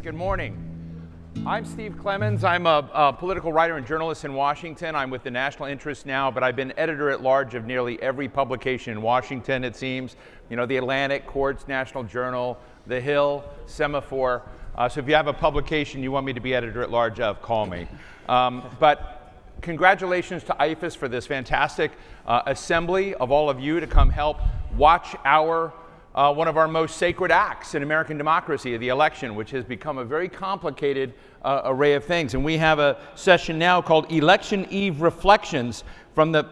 Good morning. I'm Steve Clemons. I'm a political writer and journalist in Washington. I'm with the National Interest now, but I've been editor-at-large of nearly every publication in Washington, it seems. You know, the Atlantic, Quartz, National Journal, The Hill, Semaphore. So if you have a publication you want me to be editor-at-large of, call me. But congratulations to Ipsos for this fantastic assembly of all of you to come help watch our one of our most sacred acts in American democracy, the election, which has become a very complicated array of things. And we have a session now called Election Eve Reflections from the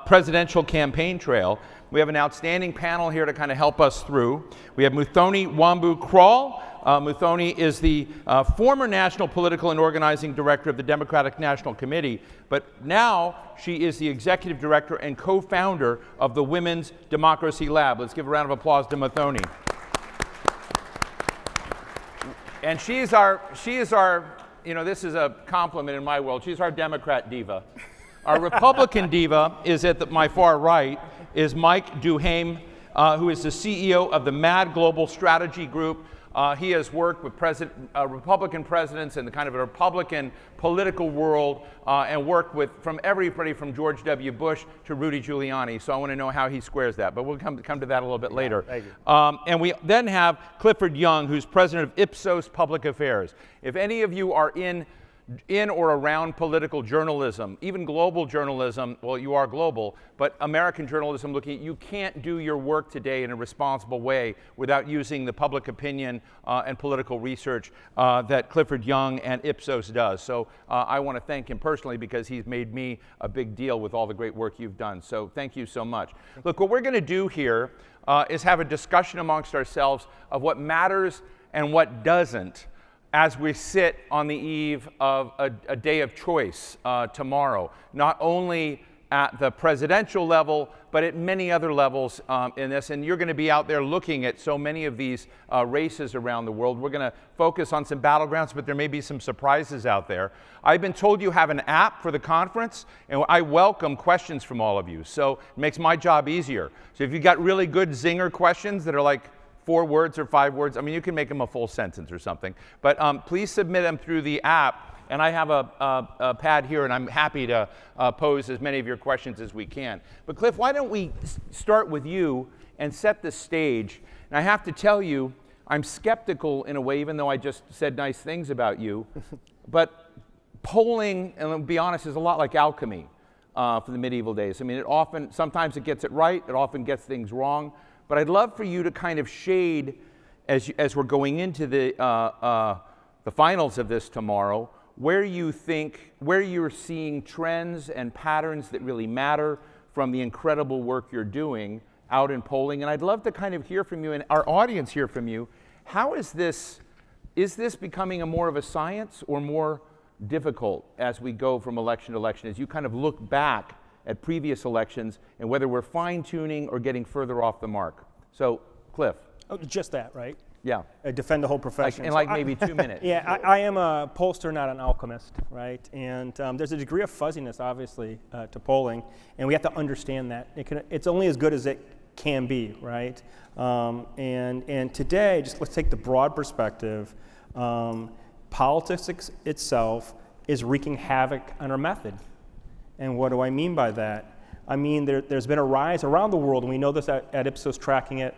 Presidential Campaign Trail. We have an outstanding panel here to kind of help us through. We have Mũthoni Wambu Kraal. Mũthoni is the former National Political and Organizing Director of the Democratic National Committee, but now she is the Executive Director and co-founder of the Women's Democracy Lab. Let's give a round of applause to Mũthoni. And she is our, you know, this is a compliment in my world, she's our Democrat diva. Our Republican diva is at my far right, is Mike DuHaime, who is the CEO of the MAD Global Strategy Group. He has worked with Republican presidents in the kind of a Republican political world and worked with from everybody from George W. Bush to Rudy Giuliani. So I want to know how he squares that, but we'll come to that a little bit later. Thank you. And we then have Clifford Young, who's president of Ipsos Public Affairs. If any of you are in or around political journalism, even global journalism, well, you are global, but American journalism looking at, you can't do your work today in a responsible way without using the public opinion and political research that Clifford Young and Ipsos does. So I want to thank him personally because he's made me a big deal with all the great work you've done. So thank you so much. Look, what we're going to do here is have a discussion amongst ourselves of what matters and what doesn't as we sit on the eve of a day of choice tomorrow, not only at the presidential level, but at many other levels in this. And you're going to be out there looking at so many of these races around the world. We're going to focus on some battlegrounds, but there may be some surprises out there. I've been told you have an app for the conference, and I welcome questions from all of you. So it makes my job easier. So if you've got really good zinger questions that are like 4 words or 5 words, I mean, you can make them a full sentence or something. But please submit them through the app. And I have a pad here, and I'm happy to pose as many of your questions as we can. But Cliff, why don't we start with you and set the stage? And I have to tell you, I'm skeptical in a way, even though I just said nice things about you. But polling, and I'll be honest, is a lot like alchemy for the medieval days. I mean, sometimes it gets it right, it often gets things wrong. But I'd love for you to kind of shade, as we're going into the finals of this tomorrow, where you're seeing trends and patterns that really matter from the incredible work you're doing out in polling. And I'd love to kind of hear from you and our audience hear from you. How is this becoming more of a science or more difficult as we go from election to election, as you kind of look back at previous elections and whether we're fine-tuning or getting further off the mark? So, Cliff. Oh, just that, right? Yeah. I defend the whole profession. In maybe 2 minutes. Yeah, I am a pollster, not an alchemist, right? And there's a degree of fuzziness, obviously, to polling, and we have to understand that. It's only as good as it can be, right? And today, just let's take the broad perspective. Politics itself is wreaking havoc on our method. And what do I mean by that? I mean, there's been a rise around the world, and we know this at Ipsos tracking it,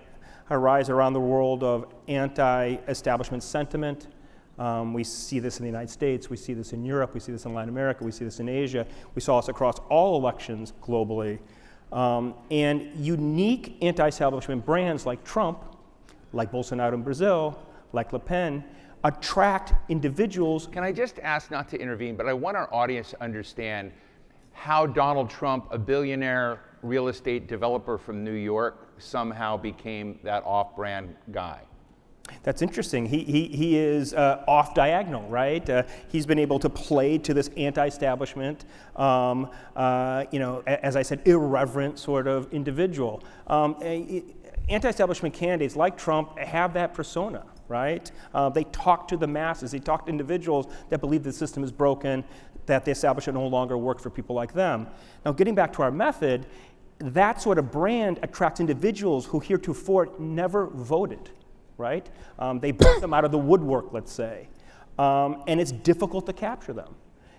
a rise around the world of anti-establishment sentiment. We see this in the United States, we see this in Europe, we see this in Latin America, we see this in Asia. We saw this across all elections globally. And unique anti-establishment brands like Trump, like Bolsonaro in Brazil, like Le Pen, attract individuals. Can I just ask not to intervene, but I want our audience to understand how Donald Trump, a billionaire real estate developer from New York, somehow became that off-brand guy. That's interesting. He is off diagonal, right? He's been able to play to this anti-establishment, you know, as I said, irreverent sort of individual. Anti-establishment candidates like Trump have that persona, right? They talk to the masses. They talk to individuals that believe the system is broken, that the establishment no longer works for people like them. Now, getting back to our method, that sort of brand attracts individuals who heretofore never voted, right? They brought them out of the woodwork, let's say. And it's difficult to capture them.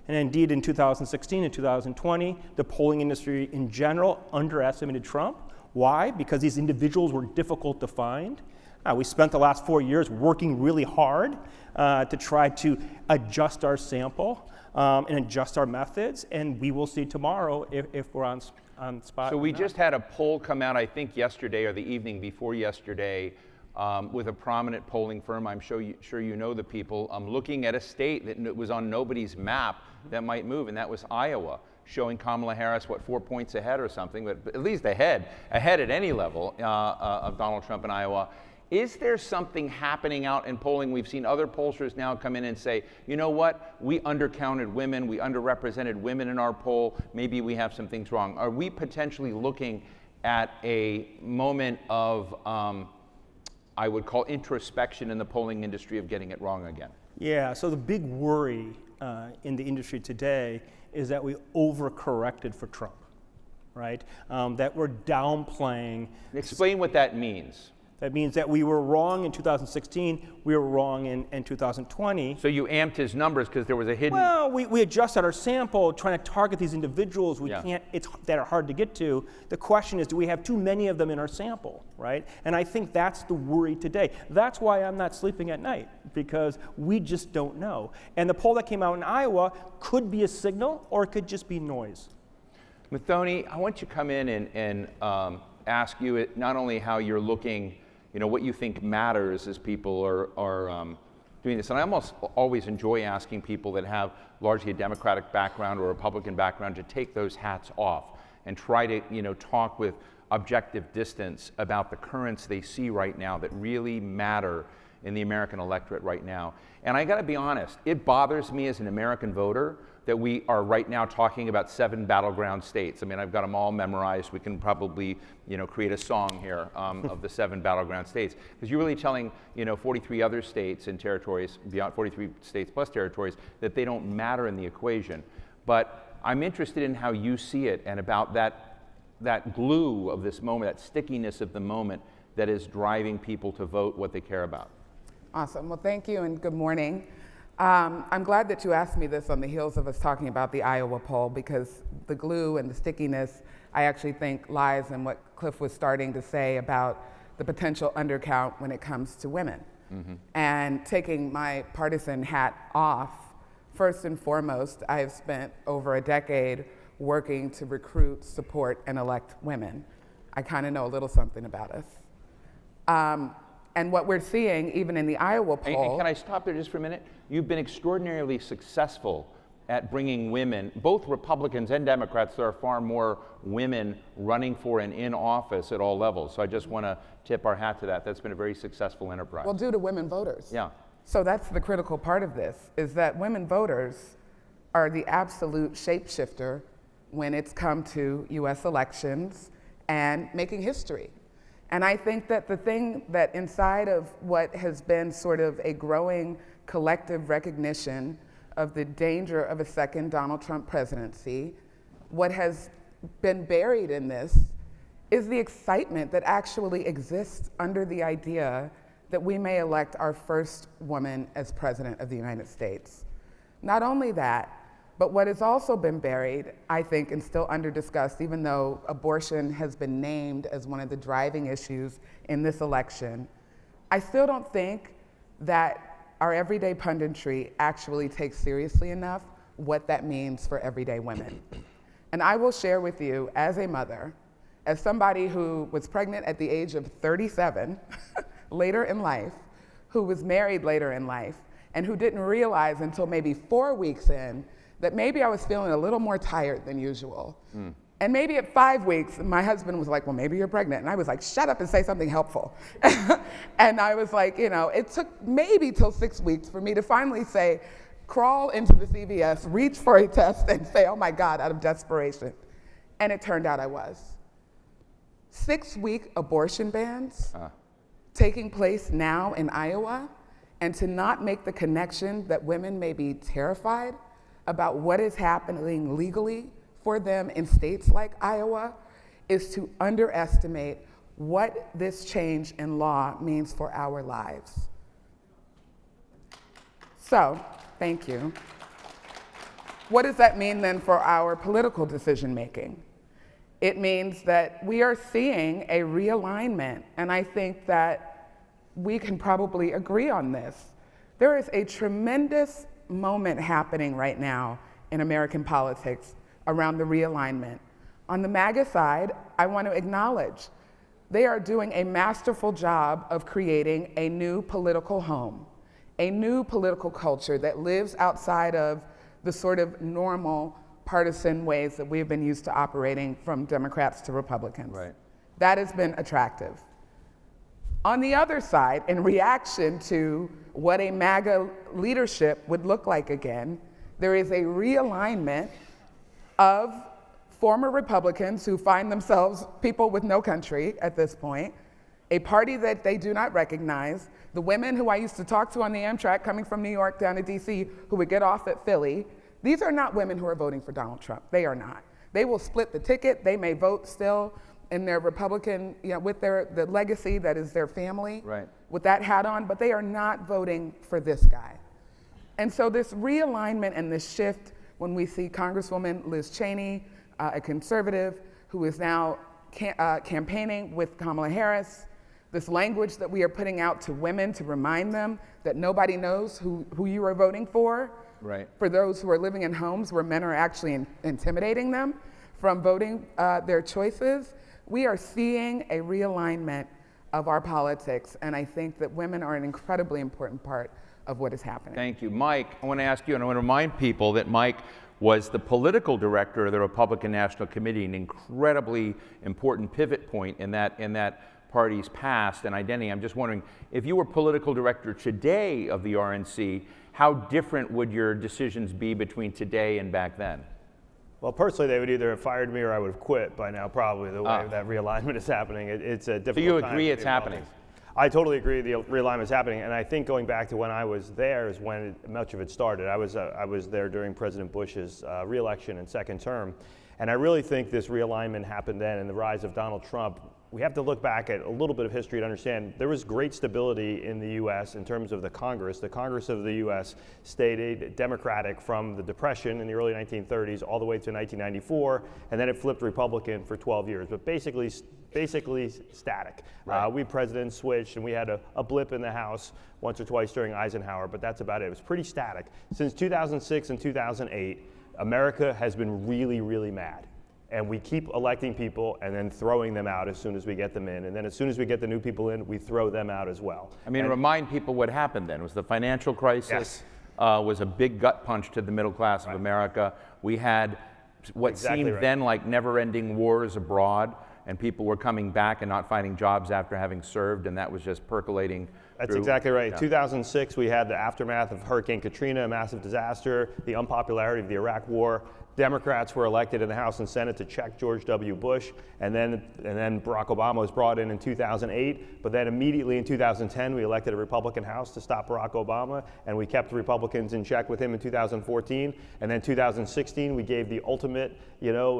And indeed, in 2016 and 2020, the polling industry in general underestimated Trump. Why? Because these individuals were difficult to find. We spent the last 4 years working really hard to try to adjust our sample and adjust our methods, and we will see tomorrow if we're on spot. So we just had a poll come out, I think yesterday or the evening before yesterday, with a prominent polling firm. I'm sure you know the people. Looking at a state that was on nobody's map that might move, and that was Iowa, showing Kamala Harris, 4 points ahead or something, but at least ahead at any level of Donald Trump in Iowa. Is there something happening out in polling? We've seen other pollsters now come in and say, you know what, we undercounted women, we underrepresented women in our poll, maybe we have some things wrong. Are we potentially looking at a moment of, I would call introspection in the polling industry of getting it wrong again? Yeah, so the big worry in the industry today is that we overcorrected for Trump, right? That we're downplaying. Explain what that means. That means that we were wrong in 2016, we were wrong in 2020. So you amped his numbers because there was a hidden... Well, we adjusted our sample, trying to target these individuals that are hard to get to. The question is, do we have too many of them in our sample, right? And I think that's the worry today. That's why I'm not sleeping at night, because we just don't know. And the poll that came out in Iowa could be a signal, or it could just be noise. Mũthoni, I want you to come in and ask you not only how you're looking, what you think matters as people are doing this. And I almost always enjoy asking people that have largely a Democratic background or a Republican background to take those hats off and try to, talk with objective distance about the currents they see right now that really matter in the American electorate right now. And I gotta be honest, it bothers me as an American voter that we are right now talking about 7 battleground states. I mean, I've got them all memorized. We can probably, create a song here of the 7 battleground states. Because you're really telling, 43 other states and territories, beyond 43 states plus territories, that they don't matter in the equation. But I'm interested in how you see it and about that glue of this moment, that stickiness of the moment that is driving people to vote what they care about. Awesome. Well, thank you and good morning. I'm glad that you asked me this on the heels of us talking about the Iowa poll, because the glue and the stickiness, I actually think, lies in what Cliff was starting to say about the potential undercount when it comes to women. Mm-hmm. And taking my partisan hat off, first and foremost, I have spent over a decade working to recruit, support, and elect women. I kind of know a little something about us. And what we're seeing, even in the Iowa poll... And can I stop there just for a minute? You've been extraordinarily successful at bringing women, both Republicans and Democrats. There are far more women running for and in office at all levels. So I just want to tip our hat to that. That's been a very successful enterprise. Well, due to women voters. Yeah. So that's the critical part of this, is that women voters are the absolute shapeshifter when it's come to US elections and making history. And I think that the thing that inside of what has been sort of a growing collective recognition of the danger of a second Donald Trump presidency, what has been buried in this is the excitement that actually exists under the idea that we may elect our first woman as president of the United States. Not only that, but what has also been buried, I think, and still under-discussed, even though abortion has been named as one of the driving issues in this election, I still don't think that our everyday punditry actually takes seriously enough what that means for everyday women. And I will share with you, as a mother, as somebody who was pregnant at the age of 37, later in life, who was married later in life, and who didn't realize until maybe 4 weeks in that maybe I was feeling a little more tired than usual. Mm. And maybe at 5 weeks, my husband was like, well, maybe you're pregnant. And I was like, shut up and say something helpful. And I was like, it took maybe till 6 weeks for me to finally say, crawl into the CVS, reach for a test and say, oh my God, out of desperation. And it turned out I was. 6-week abortion bans taking place now in Iowa, and to not make the connection that women may be terrified about what is happening legally for them in states like Iowa is to underestimate what this change in law means for our lives. So, thank you. What does that mean then for our political decision making? It means that we are seeing a realignment, and I think that we can probably agree on this. There is a tremendous moment happening right now in American politics around the realignment. On the MAGA side, I want to acknowledge they are doing a masterful job of creating a new political home, a new political culture that lives outside of the sort of normal partisan ways that we've been used to operating from Democrats to Republicans. Right. That has been attractive. On the other side, in reaction to what a MAGA leadership would look like again, there is a realignment of former Republicans who find themselves people with no country at this point, a party that they do not recognize. The women who I used to talk to on the Amtrak coming from New York down to DC who would get off at Philly, these are not women who are voting for Donald Trump. They are not. They will split the ticket. They may vote still in their Republican, with the legacy that is their family, right, with that hat on, but they are not voting for this guy. And so this realignment and this shift, when we see Congresswoman Liz Cheney, a conservative who is now campaigning with Kamala Harris, this language that we are putting out to women to remind them that nobody knows who you are voting for. Right. For those who are living in homes where men are actually intimidating them from voting their choices, we are seeing a realignment of our politics, and I think that women are an incredibly important part of what is happening. Thank you. Mike, I want to ask you, and I want to remind people that Mike was the political director of the Republican National Committee, an incredibly important pivot point in that party's past and identity. I'm just wondering, if you were political director today of the RNC, how different would your decisions be between today and back then? Well, personally, they would either have fired me or I would have quit by now, probably, the way that realignment is happening. It's a difficult time. So you agree it's happening? I totally agree the realignment is happening, and I think going back to when I was there is when much of it started. I was there during President Bush's re-election and second term, and I really think this realignment happened then, and the rise of Donald Trump. We have to look back at a little bit of history to understand there was great stability in the U.S. in terms of the Congress. The Congress of the U.S. stayed Democratic from the Depression in the early 1930s all the way to 1994, and then it flipped Republican for 12 years, but basically static. Right. We presidents switched, and we had a blip in the House once or twice during Eisenhower, but that's about it. It was pretty static. Since 2006 and 2008, America has been really, really mad. And we keep electing people and then throwing them out as soon as we get them in. And then as soon as we get the new people in, we throw them out as well. I mean, remind people what happened then. It was the financial crisis, yes. Was a big gut punch to the middle class of America. We had what seemed then like never-ending wars abroad, and people were coming back and not finding jobs after having served, and that was just percolating. That's exactly right. In 2006, we had the aftermath of Hurricane Katrina, a massive disaster, the unpopularity of the Iraq War. Democrats were elected in the House and Senate to check George W. Bush, and then Barack Obama was brought in 2008. But then immediately in 2010, we elected a Republican House to stop Barack Obama, and we kept the Republicans in check with him in 2014. And then 2016, we gave the ultimate,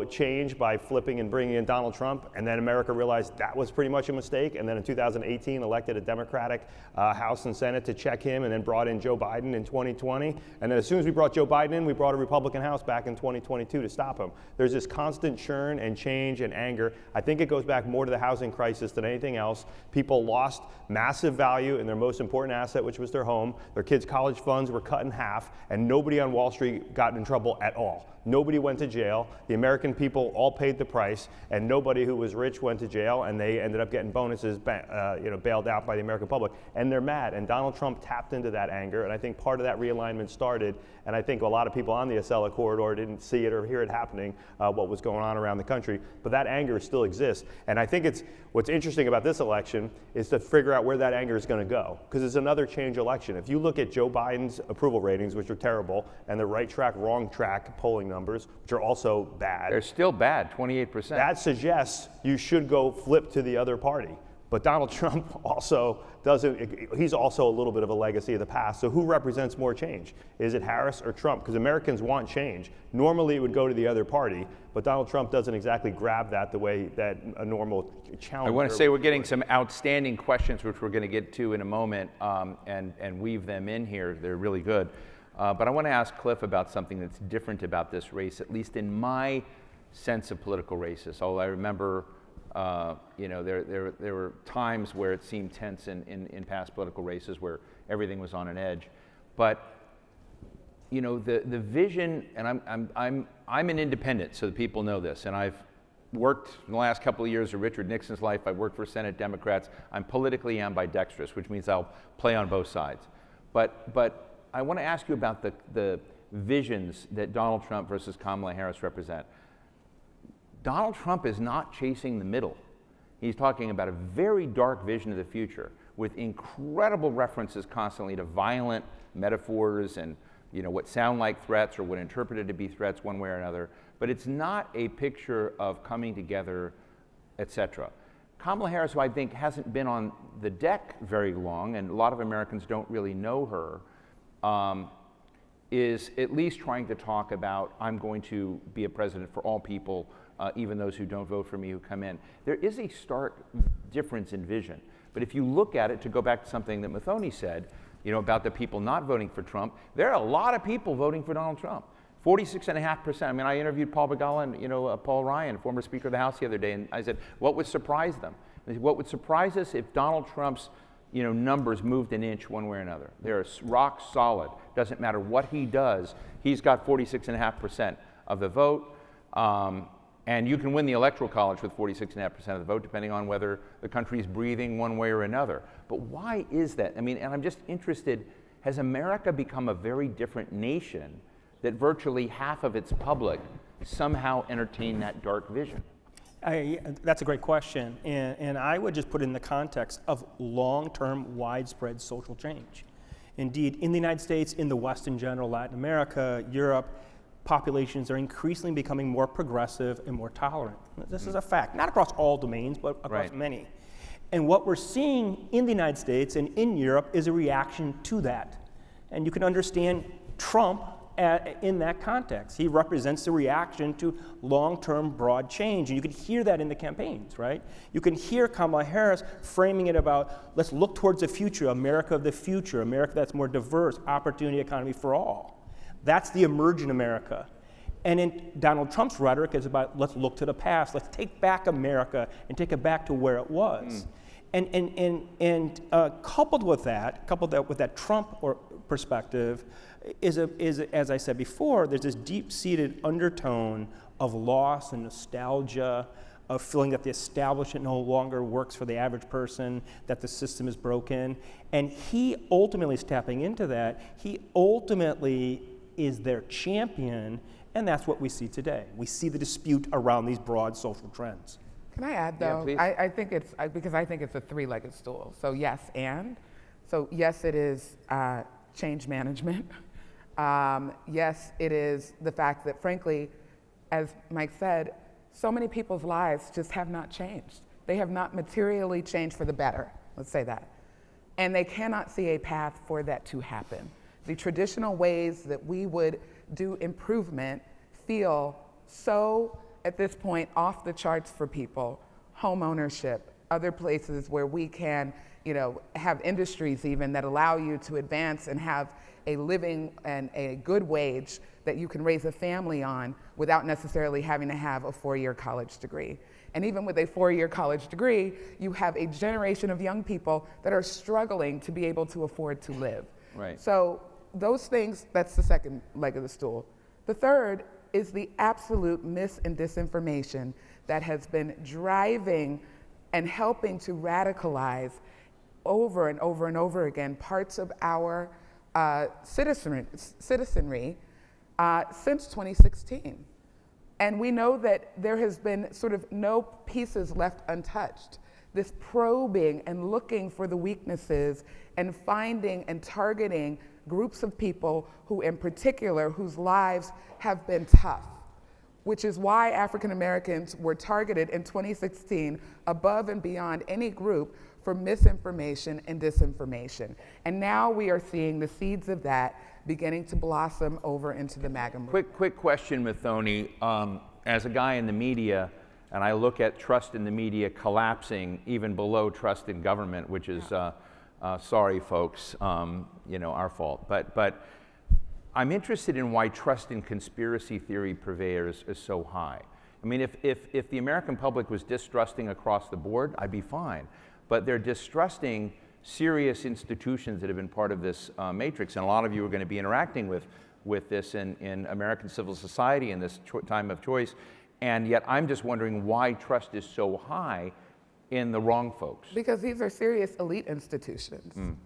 change by flipping and bringing in Donald Trump. And then America realized that was pretty much a mistake. And then in 2018, elected a Democratic House and Senate to check him, and then brought in Joe Biden in 2020. And then as soon as we brought Joe Biden in, we brought a Republican House back in 2022 to stop him. There's this constant churn and change and anger. I think it goes back more to the housing crisis than anything else. People lost massive value in their most important asset, which was their home. Their kids' college funds were cut in half, and nobody on Wall Street got in trouble at all. Nobody went to jail. The American people all paid the price, and nobody who was rich went to jail, and they ended up getting bonuses, bailed out by the American public. And they're mad, and Donald Trump tapped into that anger, and I think part of that realignment started, and I think a lot of people on the Acela corridor didn't see it or hear it happening, what was going on around the country, but that anger still exists. And I think what's interesting about this election is to figure out where that anger is going to go, because it's another change election. If you look at Joe Biden's approval ratings, which are terrible, and the right track, wrong track polling numbers, which are also bad. They're still bad, 28%. That suggests you should go flip to the other party. But Donald Trump also he's also a little bit of a legacy of the past. So who represents more change? Is it Harris or Trump? Because Americans want change. Normally it would go to the other party, but Donald Trump doesn't exactly grab that the way that a normal challenger. I want to say we're getting some outstanding questions, which we're going to get to in a moment, and weave them in here. They're really good. But I want to ask Cliff about something that's different about this race, at least in my sense of political races. Although I remember, there were times where it seemed tense in past political races where everything was on an edge. But the vision, and I'm an independent, so that people know this, and I've worked in the last couple of years of Richard Nixon's life. I've worked for Senate Democrats. I'm politically ambidextrous, which means I'll play on both sides. But I want to ask you about the visions that Donald Trump versus Kamala Harris represent. Donald Trump is not chasing the middle. He's talking about a very dark vision of the future with incredible references constantly to violent metaphors and what sound like threats or what interpreted to be threats one way or another. But it's not a picture of coming together, etc. Kamala Harris, who I think hasn't been on the deck very long, and a lot of Americans don't really know her, is at least trying to talk about, I'm going to be a president for all people, even those who don't vote for me who come in. There is a stark difference in vision. But if you look at it, to go back to something that Mũthoni said, about the people not voting for Trump, there are a lot of people voting for Donald Trump. 46.5%. I mean, I interviewed Paul Begala and Paul Ryan, former Speaker of the House, the other day, and I said, what would surprise them? And they said, what would surprise us if Donald Trump's numbers moved an inch one way or another? They're rock solid. Doesn't matter what he does. He's got 46.5% of the vote. And you can win the Electoral College with 46.5% of the vote, depending on whether the country's breathing one way or another. But why is that? I mean, and I'm just interested, has America become a very different nation that virtually half of its public somehow entertain that dark vision? That's a great question, and I would just put it in the context of long-term, widespread social change. Indeed, in the United States, in the West in general, Latin America, Europe, populations are increasingly becoming more progressive and more tolerant. This is a fact, not across all domains, but across many. And what we're seeing in the United States and in Europe is a reaction to that. And you can understand Trump in that context. He represents the reaction to long-term broad change, and you can hear that in the campaigns, right? You can hear Kamala Harris framing it about, let's look towards the future, America of the future, America that's more diverse, opportunity economy for all. That's the emergent America. And in Donald Trump's rhetoric is about, let's look to the past, let's take back America and take it back to where it was. And coupled with that Trump perspective is, as I said before, there's this deep-seated undertone of loss and nostalgia, of feeling that the establishment no longer works for the average person, that the system is broken. And he ultimately is tapping into that. He ultimately is their champion, and that's what we see today. We see the dispute around these broad social trends. Can I add, though? Yeah, I think it's a three-legged stool. So yes, it is change management. Yes, it is the fact that, frankly, as Mike said, so many people's lives just have not changed. They have not materially changed for the better, let's say that. And they cannot see a path for that to happen. The traditional ways that we would do improvement feel so, at this point, off the charts for people. Home ownership, other places where we can, have industries even that allow you to advance and have a living and a good wage that you can raise a family on without necessarily having to have a 4-year college degree. And even with a 4-year college degree, you have a generation of young people that are struggling to be able to afford to live. Right. So those things, that's the second leg of the stool. The third is the absolute mis and disinformation that has been driving and helping to radicalize over and over and over again parts of our citizenry since 2016. And we know that there has been sort of no pieces left untouched. This probing and looking for the weaknesses and finding and targeting groups of people who, in particular, whose lives have been tough. which is why African Americans were targeted in 2016 above and beyond any group for misinformation and disinformation. And now we are seeing the seeds of that beginning to blossom over into the MAGA movement. Quick question, Mũthoni. As a guy in the media, and I look at trust in the media collapsing even below trust in government, which is, sorry folks, our fault. But I'm interested in why trust in conspiracy theory purveyors is so high. I mean, if the American public was distrusting across the board, I'd be fine. But they're distrusting serious institutions that have been part of this matrix, and a lot of you are going to be interacting with this in American civil society in this time of choice, and yet I'm just wondering why trust is so high in the wrong folks. Because these are serious elite institutions.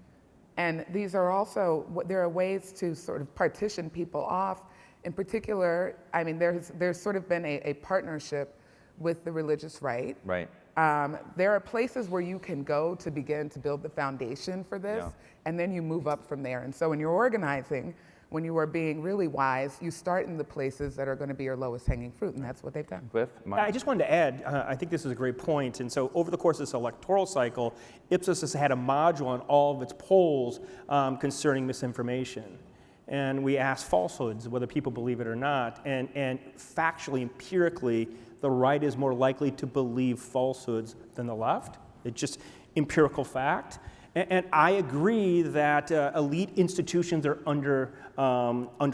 And these are also, there are ways to sort of partition people off. In particular, I mean, there's sort of been a partnership with the religious right. Right. There are places where you can go to begin to build the foundation for this, and then you move up from there. And so when you're organizing, when you are being really wise, you start in the places that are going to be your lowest hanging fruit, and that's what they've done. Cliff? I just wanted to add, I think this is a great point. And so over the course of this electoral cycle, Ipsos has had a module on all of its polls concerning misinformation. And we ask falsehoods, whether people believe it or not. And factually, empirically, the right is more likely to believe falsehoods than the left. It's just empirical fact. And I agree that elite institutions are under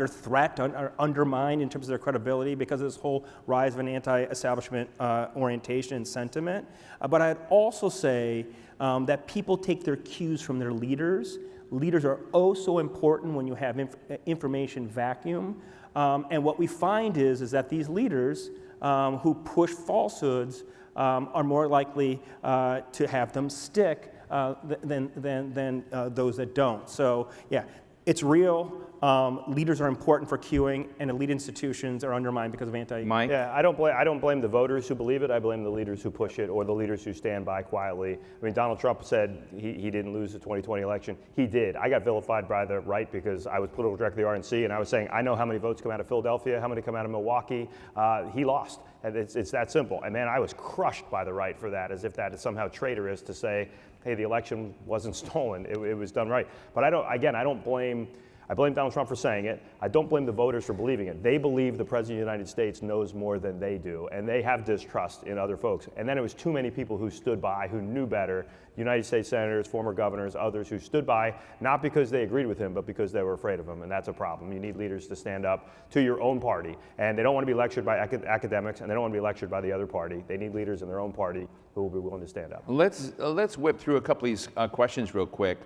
threat, are undermined in terms of their credibility because of this whole rise of an anti-establishment orientation and sentiment. But I'd also say that people take their cues from their leaders. Leaders are oh so important when you have information vacuum. And what we find is that these leaders who push falsehoods are more likely to have them stick than those that don't. So yeah, it's real. Leaders are important for queuing, and elite institutions are undermined because of anti. Mike? Yeah, I don't blame the voters who believe it. I blame the leaders who push it, or the leaders who stand by quietly. I mean, Donald Trump said he didn't lose the 2020 election. He did. I got vilified by the right because I was political director of the RNC, and I was saying I know how many votes come out of Philadelphia, how many come out of Milwaukee. He lost. And it's that simple. And man, I was crushed by the right for that, as if that is somehow traitorous to say, hey, the election wasn't stolen. It was done right. But I blame Donald Trump for saying it. I don't blame the voters for believing it. They believe the President of the United States knows more than they do, and they have distrust in other folks. And then it was too many people who stood by, who knew better, United States senators, former governors, others who stood by, not because they agreed with him, but because they were afraid of him, and that's a problem. You need leaders to stand up to your own party, and they don't want to be lectured by academics, and they don't want to be lectured by the other party. They need leaders in their own party who will be willing to stand up. Let's whip through a couple of these questions real quick.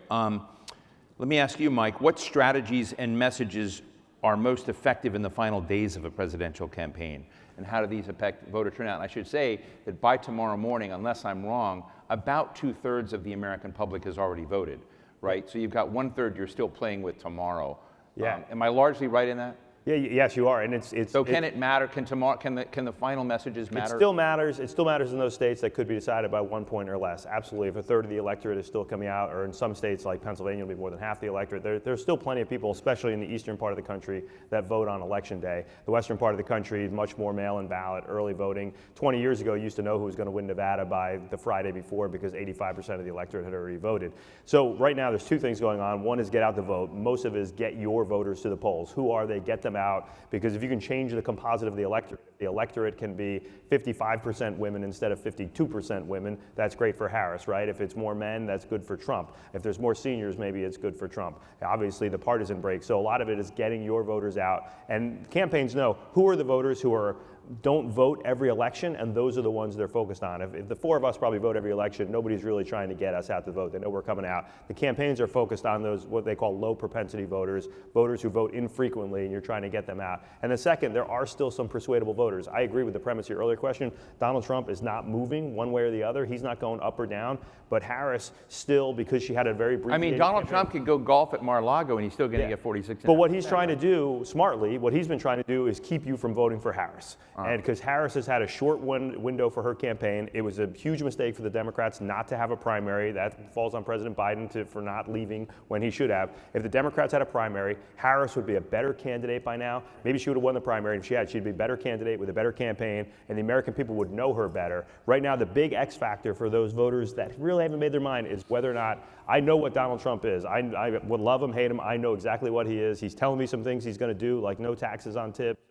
Let me ask you, Mike, what strategies and messages are most effective in the final days of a presidential campaign? And how do these affect voter turnout? And I should say that by tomorrow morning, unless I'm wrong, about 2/3 of the American public has already voted, right? So you've got 1/3 you're still playing with tomorrow. Yeah. Am I largely right in that? Yeah, yes, you are, and it's. So can it matter? Can the final messages matter? It still matters. It still matters in those states that could be decided by 1 point or less. Absolutely, if 1/3 of the electorate is still coming out, or in some states like Pennsylvania, it'll be more than half the electorate. There's still plenty of people, especially in the eastern part of the country, that vote on election day. The western part of the country, much more mail-in ballot, early voting. 20 years ago, you used to know who was going to win Nevada by the Friday before because 85% of the electorate had already voted. So right now, there's two things going on. One is get out the vote. Most of it is get your voters to the polls. Who are they? Get them out, because if you can change the composite of the electorate can be 55% women instead of 52% women, that's great for Harris, right? If it's more men, that's good for Trump. If there's more seniors, maybe it's good for Trump. Obviously, the partisan break. So a lot of it is getting your voters out. And campaigns know who are the voters who don't vote every election, and those are the ones they're focused on. If the four of us probably vote every election, nobody's really trying to get us out to vote. They know we're coming out. The campaigns are focused on those, what they call low propensity voters, voters who vote infrequently, and you're trying to get them out. And the second, there are still some persuadable voters. I agree with the premise of your earlier question. Donald Trump is not moving one way or the other. He's not going up or down. But Harris still, because she had a very brief. I mean, Donald Trump could go golf at Mar-a-Lago and he's still going to get 46. But what he's trying to do, smartly, what he's been trying to do is keep you from voting for Harris. And because Harris has had a short window for her campaign, it was a huge mistake for the Democrats not to have a primary. That falls on President Biden for not leaving when he should have. If the Democrats had a primary, Harris would be a better candidate by now. Maybe she would have won the primary. If she had, she'd be a better candidate with a better campaign, and the American people would know her better. Right now, the big X factor for those voters that really haven't made their mind is whether or not, I know what Donald Trump is. I would love him, hate him. I know exactly what he is. He's telling me some things he's going to do, like no taxes on tips.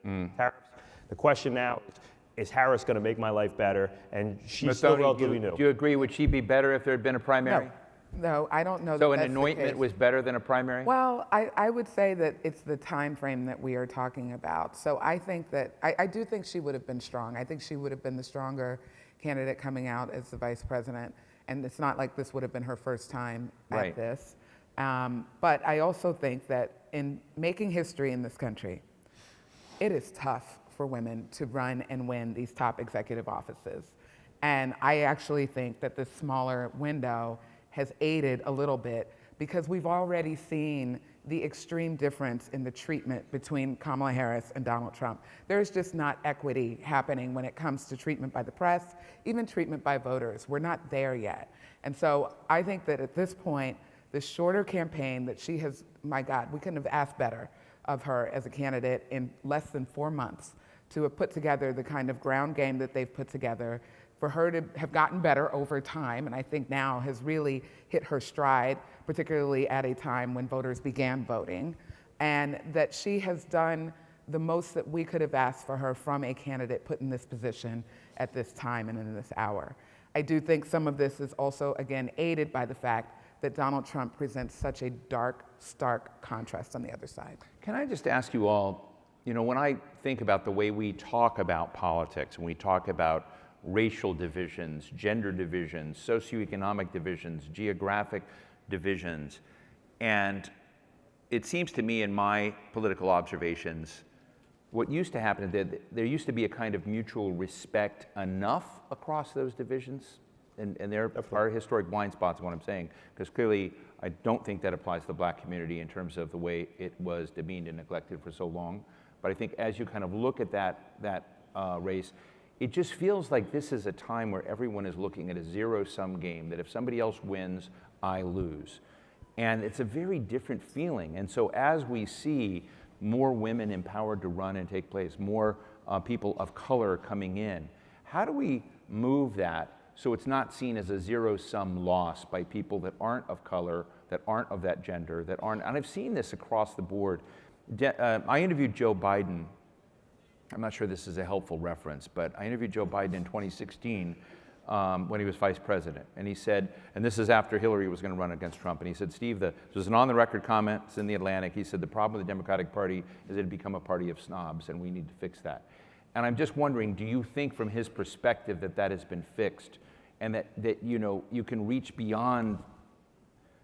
The question now is Harris going to make my life better? And she's still relatively new. Do you agree? Would she be better if there had been a primary? No, I don't know. So that an anointment was better than a primary? Well, I would say that it's the time frame that we are talking about. So I think that, I do think she would have been strong. I think she would have been the stronger candidate coming out as the vice president. And it's not like this would have been her first time at this. But I also think that in making history in this country, it is tough for women to run and win these top executive offices. And I actually think that this smaller window has aided a little bit because we've already seen the extreme difference in the treatment between Kamala Harris and Donald Trump. There's just not equity happening when it comes to treatment by the press, even treatment by voters. We're not there yet. And so I think that at this point, the shorter campaign that she has, my God, we couldn't have asked better of her as a candidate in less than 4 months to have put together the kind of ground game that they've put together, for her to have gotten better over time, and I think now has really hit her stride, particularly at a time when voters began voting, and that she has done the most that we could have asked for her from a candidate put in this position at this time and in this hour. I do think some of this is also, again, aided by the fact that Donald Trump presents such a dark, stark contrast on the other side. Can I just ask you all, you know, when I think about the way we talk about politics, when we talk about racial divisions, gender divisions, socioeconomic divisions, geographic divisions, and it seems to me in my political observations, what used to happen is that there used to be a kind of mutual respect enough across those divisions, and there are historic blind spots in what I'm saying, because clearly I don't think that applies to the black community in terms of the way it was demeaned and neglected for so long. But I think as you kind of look at that race, it just feels like this is a time where everyone is looking at a zero-sum game, that if somebody else wins, I lose. And it's a very different feeling. And so as we see more women empowered to run and take place, more people of color coming in, how do we move that so it's not seen as a zero-sum loss by people that aren't of color, that aren't of that gender, that aren't, and I've seen this across the board. I interviewed Joe Biden. I'm not sure this is a helpful reference, but I interviewed Joe Biden in 2016 when he was vice president. And he said, and this is after Hillary was going to run against Trump, and he said, Steve, this was an on-the-record comment, it's in the Atlantic, he said, the problem with the Democratic Party is it had become a party of snobs, and we need to fix that. And I'm just wondering, do you think from his perspective that that has been fixed, and that you know, you can reach beyond,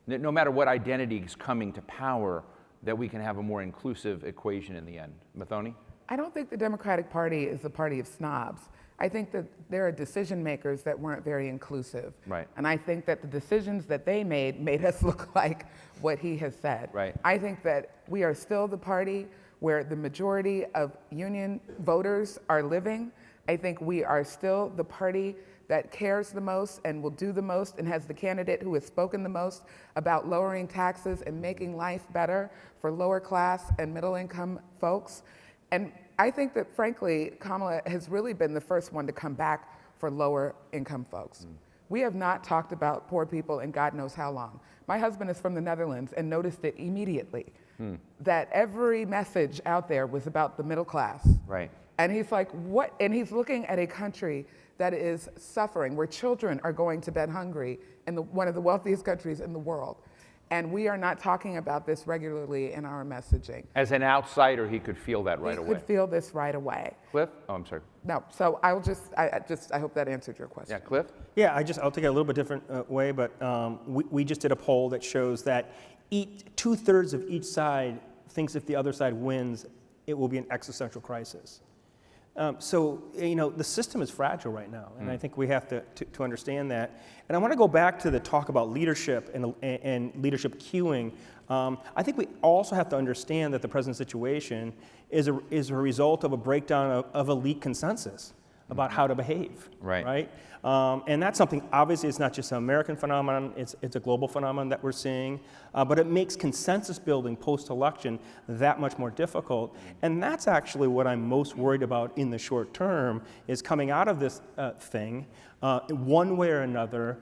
that no matter what identity is coming to power, that we can have a more inclusive equation in the end? Mũthoni? I don't think the Democratic Party is a party of snobs. I think that there are decision makers that weren't very inclusive. Right. And I think that the decisions that they made us look like what he has said. Right. I think that we are still the party where the majority of union voters are living. I think we are still the party that cares the most and will do the most and has the candidate who has spoken the most about lowering taxes and making life better for lower class and middle income folks. And I think that, frankly, Kamala has really been the first one to come back for lower income folks. We have not talked about poor people in God knows how long. My husband is from the Netherlands and noticed it immediately, that every message out there was about the middle class. Right. And he's like, what? And he's looking at a country that is suffering, where children are going to bed hungry in one of the wealthiest countries in the world. And we are not talking about this regularly in our messaging. As an outsider, he could feel that right away. He could feel this right away. Cliff? Oh, I'm sorry. No, so I hope that answered your question. Yeah, Cliff? Yeah, I'll take it a little bit different way, but we just did a poll that shows that 2/3 of each side thinks if the other side wins, it will be an existential crisis. So, the system is fragile right now, and I think we have to understand that. And I want to go back to the talk about leadership and leadership queuing. I think we also have to understand that the present situation is a result of a breakdown of elite consensus about how to behave, right? And that's something, obviously, it's not just an American phenomenon, it's a global phenomenon that we're seeing, but it makes consensus building post-election that much more difficult. And that's actually what I'm most worried about in the short term, is coming out of this thing, one way or another,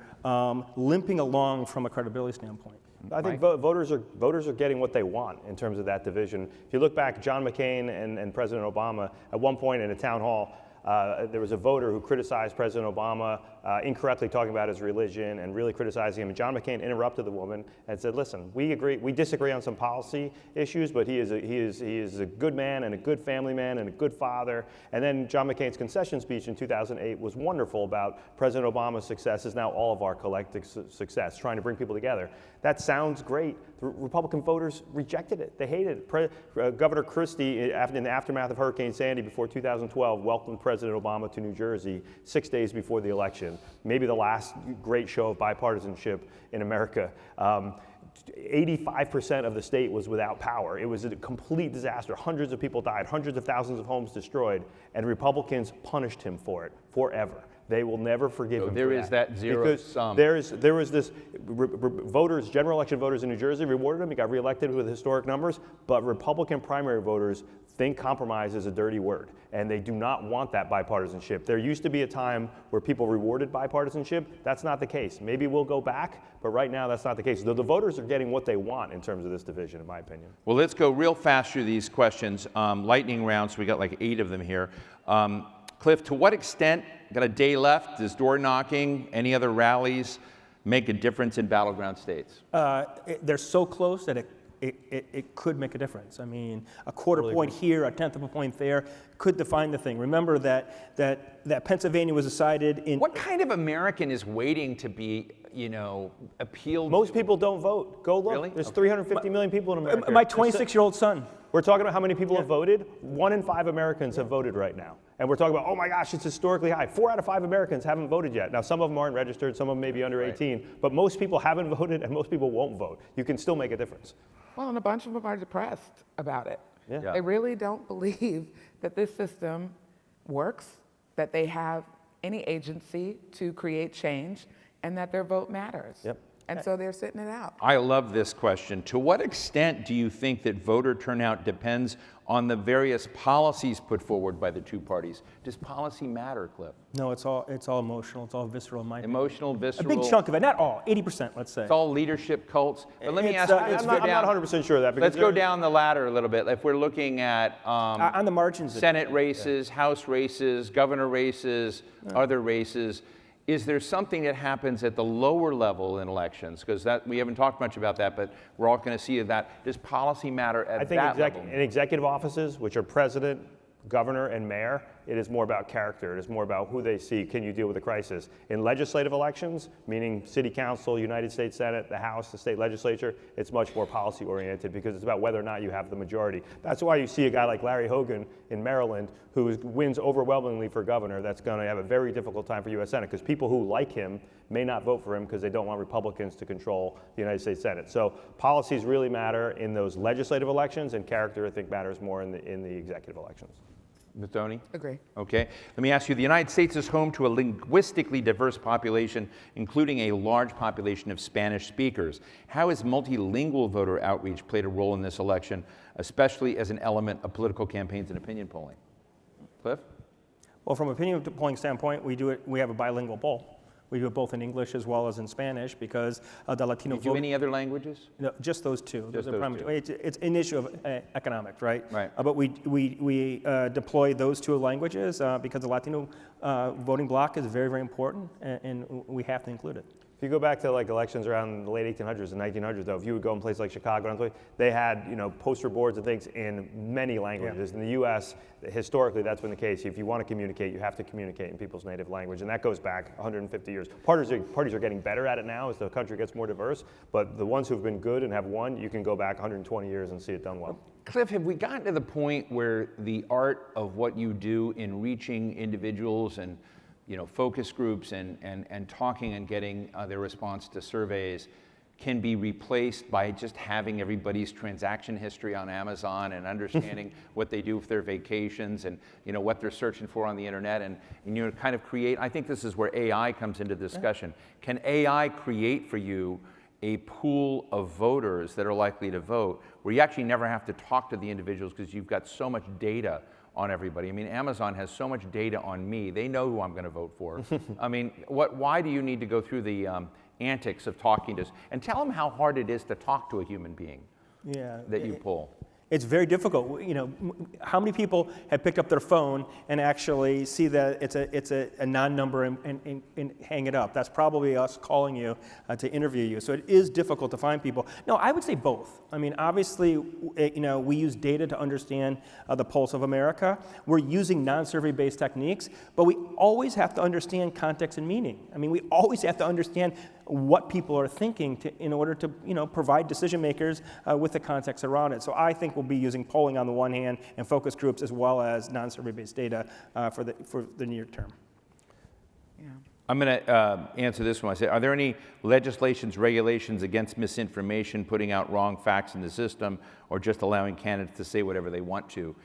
limping along from a credibility standpoint. I think voters are getting what they want in terms of that division. If you look back, John McCain and President Obama, at one point in a town hall, there was a voter who criticized President Obama, incorrectly talking about his religion and really criticizing him. And John McCain interrupted the woman and said, "Listen, we disagree on some policy issues, but he is a good man and a good family man and a good father." And then John McCain's concession speech in 2008 was wonderful about President Obama's success is now all of our collective success, trying to bring people together. That sounds great. The Republican voters rejected it. They hated it. Governor Christie, in the aftermath of Hurricane Sandy before 2012, welcomed President Obama to New Jersey 6 days before the election. Maybe the last great show of bipartisanship in America. 85% of the state was without power. It was a complete disaster. Hundreds of people died, hundreds of thousands of homes destroyed, and Republicans punished him for it forever. They will never forgive him. So there is that zero sum. There was this voters, general election voters in New Jersey rewarded him. He got reelected with historic numbers, but Republican primary voters think compromise is a dirty word, and they do not want that bipartisanship. There used to be a time where people rewarded bipartisanship. That's not the case. Maybe we'll go back, but right now that's not the case. The voters are getting what they want in terms of this division, in my opinion. Well, let's go real fast through these questions. Lightning round, so we got like 8 of them here. Cliff, to what extent, got a day left, does door knocking, any other rallies make a difference in battleground states? They're so close that it could make a difference. I mean, a quarter point here, a tenth of a point there could define the thing. Remember that Pennsylvania was decided in... What kind of American is waiting to be, appealed Most to? people don't vote. Go look. Really? There's 350 million people in America. My 26-year-old son. We're talking about how many people have voted. 1 in 5 Americans have voted right now. And we're talking about, oh my gosh, it's historically high. 4 out of 5 Americans haven't voted yet. Now, some of them aren't registered, some of them may be under 18, but most people haven't voted and most people won't vote. You can still make a difference. Well, and a bunch of them are depressed about it. Yeah. They really don't believe that this system works, that they have any agency to create change, and that their vote matters. Yep. And so they're sitting it out. I love this question. To what extent do you think that voter turnout depends on the various policies put forward by the two parties? Does policy matter, Cliff? No, it's all emotional. It's all visceral in my opinion. Emotional, visceral? A big chunk of it, not all, 80%, let's say. It's all leadership cults. But let me ask It's, you, I'm not 100% sure of that. Let's go down the ladder a little bit. If we're looking at on the margins, Senate races, House races, governor races, other races, is there something that happens at the lower level in elections? Because we haven't talked much about that, but we're all going to see that. Does policy matter at that level? In executive offices, which are president, governor, and mayor, it is more about character. It is more about who they see. Can you deal with a crisis? In legislative elections, meaning city council, United States Senate, the House, the state legislature, it's much more policy oriented because it's about whether or not you have the majority. That's why you see a guy like Larry Hogan in Maryland who wins overwhelmingly for governor. That's going to have a very difficult time for U.S. Senate because people who like him may not vote for him because they don't want Republicans to control the United States Senate. So policies really matter in those legislative elections, and character, I think, matters more in the executive elections. Mũthoni? Agree. Okay. Let me ask you, the United States is home to a linguistically diverse population, including a large population of Spanish speakers. How has multilingual voter outreach played a role in this election, especially as an element of political campaigns and opinion polling? Cliff? Well, from an opinion polling standpoint, we have a bilingual poll. We do it both in English as well as in Spanish because the Latino vote. Do you have any other languages? No, just those two. Just those two. It's an issue of economics, right? Right. But we deploy those two languages because the Latino voting bloc is very, very important, and we have to include it. If you go back to like elections around the late 1800s and 1900s, though, if you would go in places like Chicago, they had poster boards and things in many languages. In the U.S., historically, that's been the case. If you want to communicate, you have to communicate in people's native language, and that goes back 150 years. Parties are getting better at it now as the country gets more diverse, but the ones who've been good and have won, you can go back 120 years and see it done well. Cliff, have we gotten to the point where the art of what you do in reaching individuals and focus groups and talking and getting their response to surveys can be replaced by just having everybody's transaction history on Amazon and understanding what they do for their vacations and what they're searching for on the internet and kind of create, I think this is where AI comes into discussion. Can AI create for you a pool of voters that are likely to vote where you actually never have to talk to the individuals because you've got so much data on everybody? I mean, Amazon has so much data on me. They know who I'm going to vote for. I mean, why do you need to go through the antics of talking to us? And tell them how hard it is to talk to a human being that you pull. It's very difficult. How many people have picked up their phone and actually see that it's a non-number and hang it up? That's probably us calling you to interview you. So it is difficult to find people. No, I would say both. I mean, obviously, we use data to understand the pulse of America. We're using non-survey-based techniques, but we always have to understand context and meaning. I mean, we always have to understand what people are thinking in order to provide decision makers with the context around it. So I think we'll be using polling on the one hand and focus groups as well as non-survey based data for the near term. Yeah. I'm going to answer this one. I say, are there any legislations, regulations against misinformation, putting out wrong facts in the system, or just allowing candidates to say whatever they want to?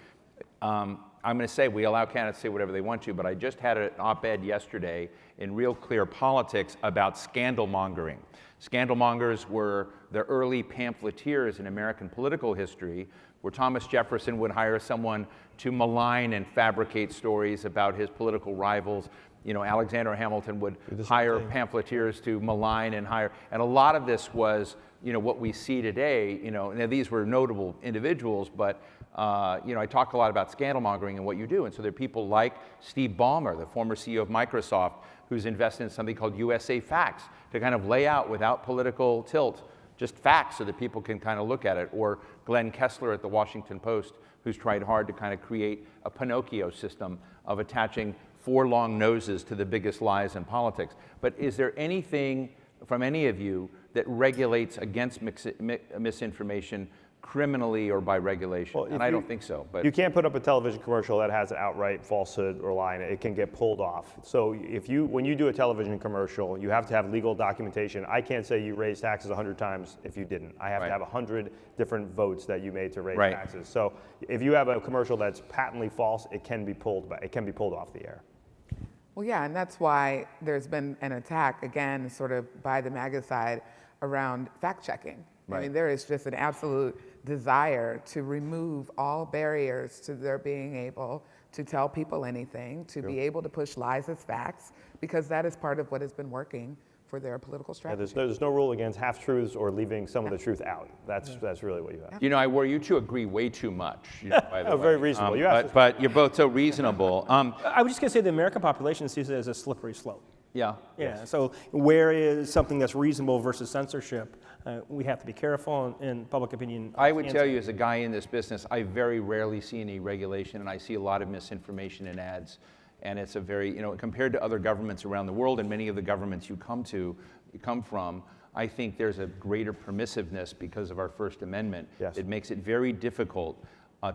I'm going to say we allow candidates to say whatever they want to, but I just had an op-ed yesterday in Real Clear Politics about scandal mongering. Scandal mongers were the early pamphleteers in American political history, where Thomas Jefferson would hire someone to malign and fabricate stories about his political rivals. Alexander Hamilton would hire pamphleteers to malign and hire, and a lot of this was, what we see today. Now these were notable individuals, but I talk a lot about scandal mongering and what you do, and so there are people like Steve Ballmer, the former CEO of Microsoft, who's invested in something called USA Facts to kind of lay out without political tilt, just facts so that people can kind of look at it, or Glenn Kessler at the Washington Post, who's tried hard to kind of create a Pinocchio system of attaching 4 long noses to the biggest lies in politics. But is there anything from any of you that regulates against misinformation criminally or by regulation? Well, and I don't think so. But you can't put up a television commercial that has an outright falsehood or lie in it. It can get pulled off. So when you do a television commercial, you have to have legal documentation. I can't say you raised taxes 100 times if you didn't. I have to have 100 different votes that you made to raise taxes. So if you have a commercial that's patently false, it can be pulled off the air. Well, yeah, and that's why there's been an attack, again, sort of by the MAGA side around fact-checking. I mean, there is just an absolute desire to remove all barriers to their being able to tell people anything, to be able to push lies as facts, because that is part of what has been working for their political strategy. Yeah, there's no rule against half-truths or leaving some of the truth out. That's really what you have. You two agree way too much. By the way. Very reasonable. But you're both so reasonable. I was just going to say the American population sees it as a slippery slope. Yeah. Yeah. So where is something that's reasonable versus censorship? We have to be careful in public opinion. I would tell you, as a guy in this business, I very rarely see any regulation, and I see a lot of misinformation in ads. And it's a very, compared to other governments around the world, and many of the governments you come from, I think there's a greater permissiveness because of our First Amendment. Yes. It makes it very difficult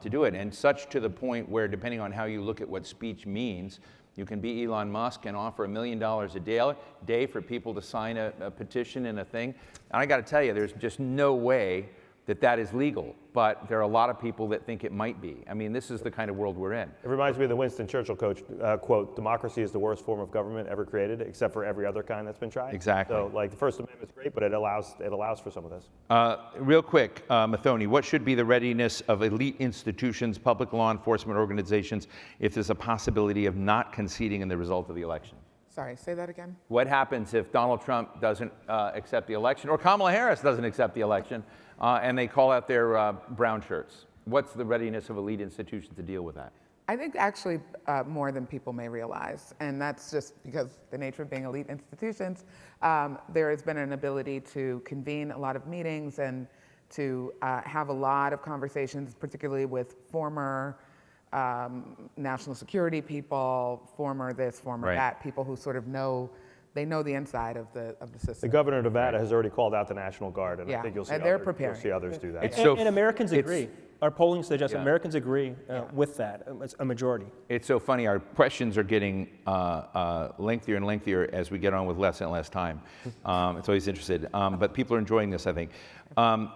to do it, and such to the point where, depending on how you look at what speech means, you can be Elon Musk and offer $1 million a day for people to sign a petition and a thing. And I got to tell you, there's just no way that is legal. But there are a lot of people that think it might be. I mean, this is the kind of world we're in. It reminds me of the Winston Churchill quote, democracy is the worst form of government ever created, except for every other kind that's been tried. Exactly. So the First Amendment's great, but it allows for some of this. Real quick, Mũthoni, what should be the readiness of elite institutions, public law enforcement organizations, if there's a possibility of not conceding in the result of the election? Sorry, say that again? What happens if Donald Trump doesn't accept the election, or Kamala Harris doesn't accept the election, and they call out their brown shirts? What's the readiness of elite institutions to deal with that? I think actually more than people may realize, and that's just because the nature of being elite institutions. There has been an ability to convene a lot of meetings and to have a lot of conversations, particularly with former national security people, former this, former that, people who sort of know the inside of the system. The governor of Nevada has already called out the National Guard, and I think you'll see, you'll see others do that. And Americans agree. Our polling suggests Americans agree with that, a majority. It's so funny, our questions are getting lengthier and lengthier as we get on with less and less time. It's always interesting, but people are enjoying this, I think.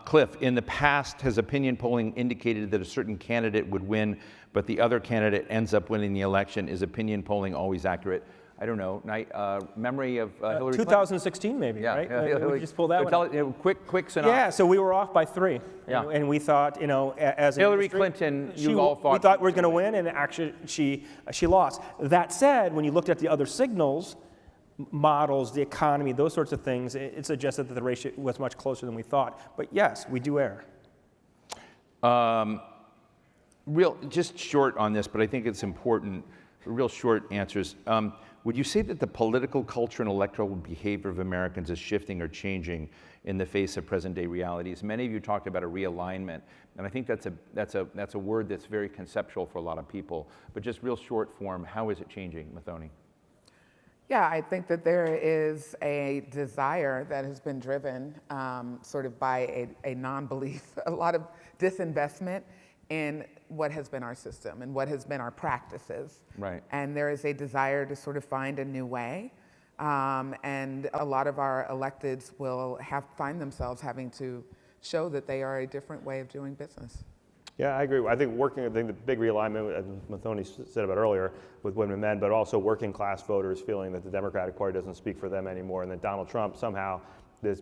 Cliff, in the past, has opinion polling indicated that a certain candidate would win, but the other candidate ends up winning the election? Is opinion polling always accurate? I don't know. Memory of Hillary 2016 maybe, right? We just pulled that one. Quick synopsis. Yeah, so we were off by 3. And we thought, as Hillary Clinton, all thought. We thought we were going to win, and actually she lost. That said, when you looked at the other signals, models, the economy, those sorts of things, it suggested that the ratio was much closer than we thought. But yes, we do err. Just short on this, but I think it's important, real short answers. Would you say that the political culture and electoral behavior of Americans is shifting or changing in the face of present-day realities? Many of you talked about a realignment, and I think that's a word that's very conceptual for a lot of people. But just real short form, how is it changing, Mũthoni? Yeah, I think that there is a desire that has been driven sort of by a non-belief, a lot of disinvestment in what has been our system and what has been our practices. Right. And there is a desire to sort of find a new way. And a lot of our electeds will find themselves having to show that they are a different way of doing business. Yeah, I agree. I think the big realignment, as Mũthoni said about earlier, with women and men, but also working class voters feeling that the Democratic Party doesn't speak for them anymore, and that Donald Trump somehow, this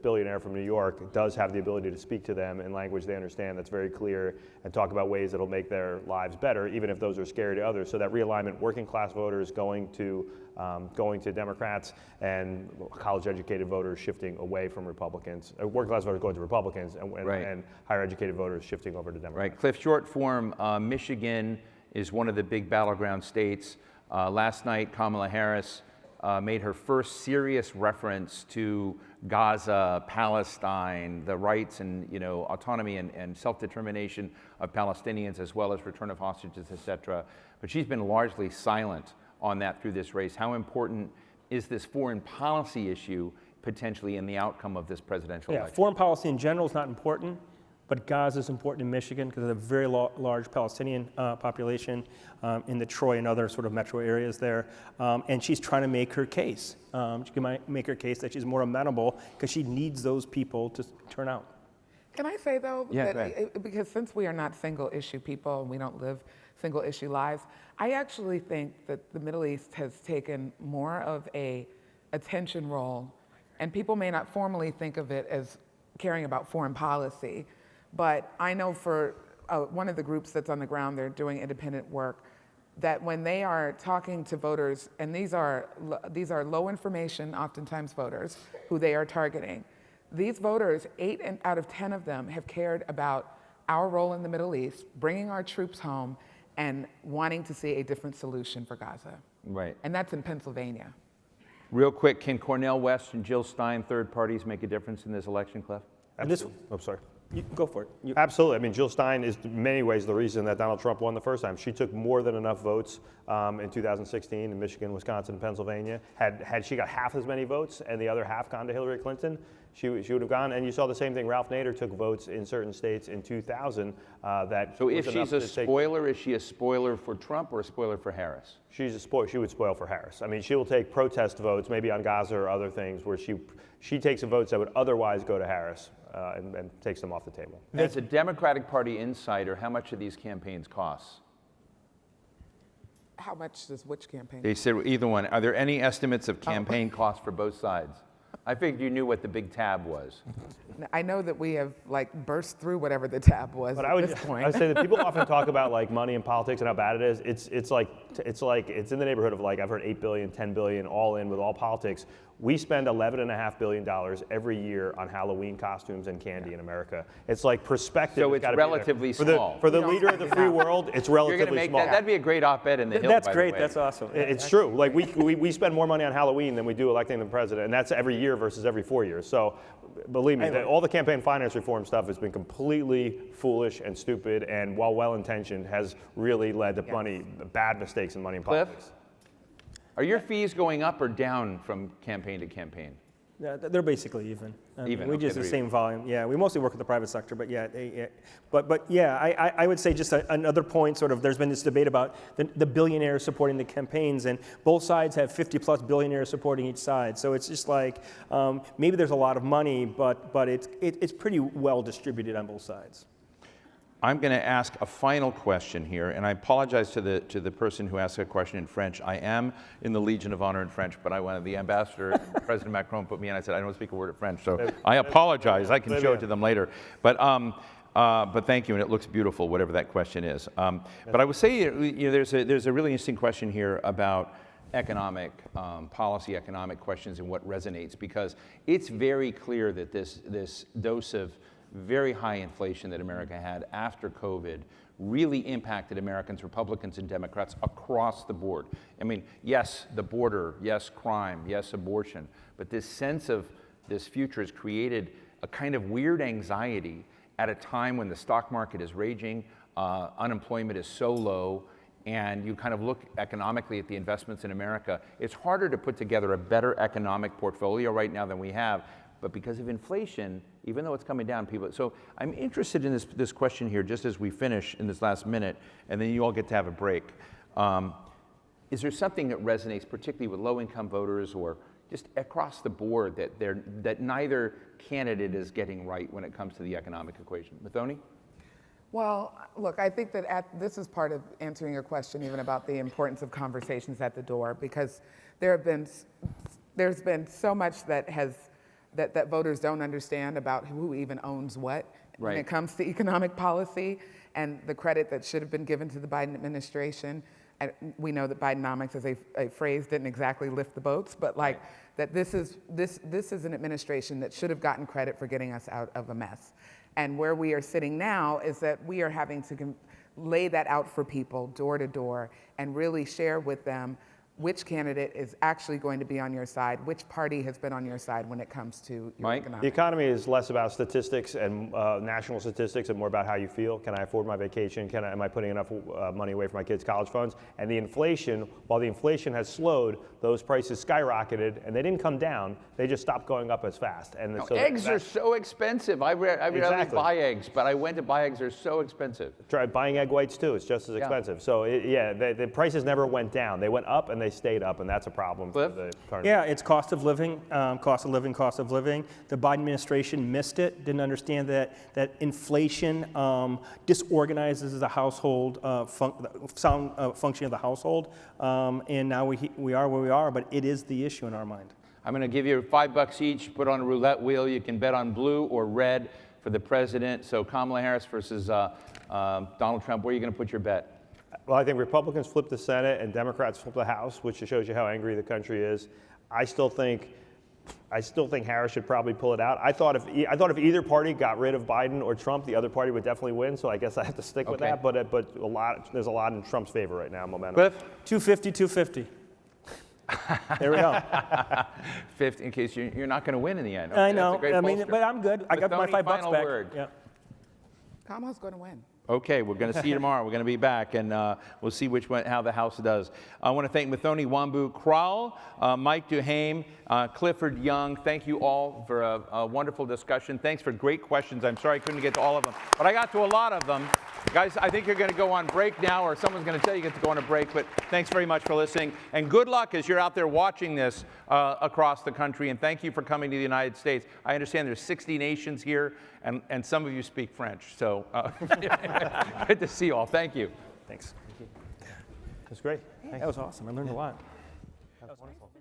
billionaire from New York, does have the ability to speak to them in language they understand that's very clear and talk about ways that'll make their lives better, even if those are scary to others. So that realignment, working class voters going to Democrats, and college-educated voters shifting away from Republicans, working class voters going to Republicans, and higher-educated voters shifting over to Democrats. Right, Cliff, short form, Michigan is one of the big battleground states. Last night, Kamala Harris made her first serious reference to Gaza, Palestine, the rights and autonomy and self-determination of Palestinians, as well as return of hostages, etc. But she's been largely silent on that through this race. How important is this foreign policy issue potentially in the outcome of this presidential election? Foreign policy in general is not important, but Gaza is important in Michigan because of the very large Palestinian population in the Troy and other sort of metro areas there. And she's trying to make her case. She can make her case that she's more amenable because she needs those people to turn out. Can I say, though, because since we are not single issue people and we don't live single issue lives, I actually think that the Middle East has taken more of a attention role, and people may not formally think of it as caring about foreign policy, but I know for one of the groups that's on the ground, they're doing independent work, that when they are talking to voters, and these are low information, oftentimes voters, who they are targeting, these voters, 8 out of 10 of them have cared about our role in the Middle East, bringing our troops home, and wanting to see a different solution for Gaza. Right. And that's in Pennsylvania. Real quick, can Cornel West and Jill Stein, third parties, make a difference in this election, Cliff? Sorry. You go for it. Absolutely. I mean, Jill Stein is in many ways the reason that Donald Trump won the first time. She took more than enough votes in 2016 in Michigan, Wisconsin, and Pennsylvania. Had she got half as many votes and the other half gone to Hillary Clinton, she would have gone. And you saw the same thing. Ralph Nader took votes in certain states in 2000 that. So if she's a spoiler, is she a spoiler for Trump or a spoiler for Harris? She's a spoiler. She would spoil for Harris. I mean, she will take protest votes, maybe on Gaza or other things, where she takes the votes that would otherwise go to Harris. And takes them off the table. As a Democratic Party insider, how much do these campaigns cost? How much does which campaign? They said either one. Are there any estimates of campaign costs for both sides? I figured you knew what the big tab was. I know that we have burst through whatever the tab was at this point. I would say that people often talk about money in politics and how bad it is. It's in the neighborhood of I've heard 8 billion, 10 billion, all in with all politics. We spend $11.5 billion every year on Halloween costumes and candy in America. It's like perspective. So it's relatively small. For the leader of the free world, it's relatively You're going to make small. that'd be a great op-ed in the Hill. That's by great. The way. That's awesome. It's true. Like we spend more money on Halloween than we do electing the president, and that's every year versus every 4 years. So believe me, all the campaign finance reform stuff has been completely foolish and stupid, and while well-intentioned, has really led to bad mistakes in money in Cliff? politics. Are your fees going up or down from campaign to campaign? Yeah, they're basically even. Even, We okay, just the they're same volume. Yeah, we mostly work with the private sector, but I would say just another point. Sort of, there's been this debate about the billionaires supporting the campaigns, and both sides have 50+ billionaires supporting each side. So it's just like maybe there's a lot of money, but it's pretty well distributed on both sides. I'm going to ask a final question here, and I apologize to the person who asked a question in French. I am in the Legion of Honor in French, but I wanted the ambassador, President Macron, put me in. I said I don't speak a word of French, so I apologize. I can show it to them later, but thank you, and it looks beautiful, whatever that question is. But I would say, there's a really interesting question here about economic policy, economic questions, and what resonates, because it's very clear that this dose of very high inflation that America had after COVID really impacted Americans, Republicans and Democrats across the board. I mean, yes, the border, yes, crime, yes, abortion, but this sense of this future has created a kind of weird anxiety at a time when the stock market is raging, unemployment is so low, and you kind of look economically at the investments in America. It's harder to put together a better economic portfolio right now than we have. But because of inflation, even though it's coming down, people. So I'm interested in this question here, just as we finish in this last minute, and then you all get to have a break. Is there something that resonates particularly with low-income voters, or just across the board, that neither candidate is getting right when it comes to the economic equation? Mũthoni? Well, look, I think that this is part of answering your question, even about the importance of conversations at the door, because there's been so much that voters don't understand about who even owns what when it comes to economic policy, and the credit that should have been given to the Biden administration. And we know that Bidenomics as a phrase didn't exactly lift the boats, but that this is an administration that should have gotten credit for getting us out of a mess. And where we are sitting now is that we are having to lay that out for people door to door and really share with them which candidate is actually going to be on your side, which party has been on your side when it comes to your economics. The economy is less about statistics and national statistics and more about how you feel. Can I afford my vacation? Am I putting enough money away for my kids' college funds? And the inflation, while the inflation has slowed, those prices skyrocketed, and they didn't come down. They just stopped going up as fast. And so eggs are so expensive. I rarely buy eggs, but I went to buy eggs. They're so expensive. Try buying egg whites too. It's just as expensive. So the prices never went down. They went up and they stayed up, and that's a problem for the current. Yeah, it's cost of living. The Biden administration missed it, didn't understand that inflation disorganizes the household, functioning of the household, and now we are where we are, but it is the issue in our mind. I'm going to give you $5 each, put on a roulette wheel. You can bet on blue or red for the president. So Kamala Harris versus Donald Trump, where are you going to put your bet? Well, I think Republicans flip the Senate and Democrats flip the House, which shows you how angry the country is. I still think Harris should probably pull it out. I thought if either party got rid of Biden or Trump, the other party would definitely win. So I guess I have to stick with that. But there's a lot in Trump's favor right now. Momentum. Cliff? 250. There we go. 50, in case you're not going to win in the end. Okay, I know. That's a great But I'm good. I got my $5 final back. word. Yeah. Kamala's going to win. Okay, we're going to see you tomorrow. We're going to be back, and we'll see how the House does. I want to thank Mũthoni, Wambu, Kraal, Mike DuHaime, Clifford Young. Thank you all for a wonderful discussion. Thanks for great questions. I'm sorry I couldn't get to all of them, but I got to a lot of them. Guys, I think you're going to go on break now, or someone's going to tell you to go on a break, but thanks very much for listening. And good luck as you're out there watching this across the country, and thank you for coming to the United States. I understand there's 60 nations here, and some of you speak French, so good to see you all. Thank you. Thanks. That's great. That was awesome. I learned a lot. That was wonderful.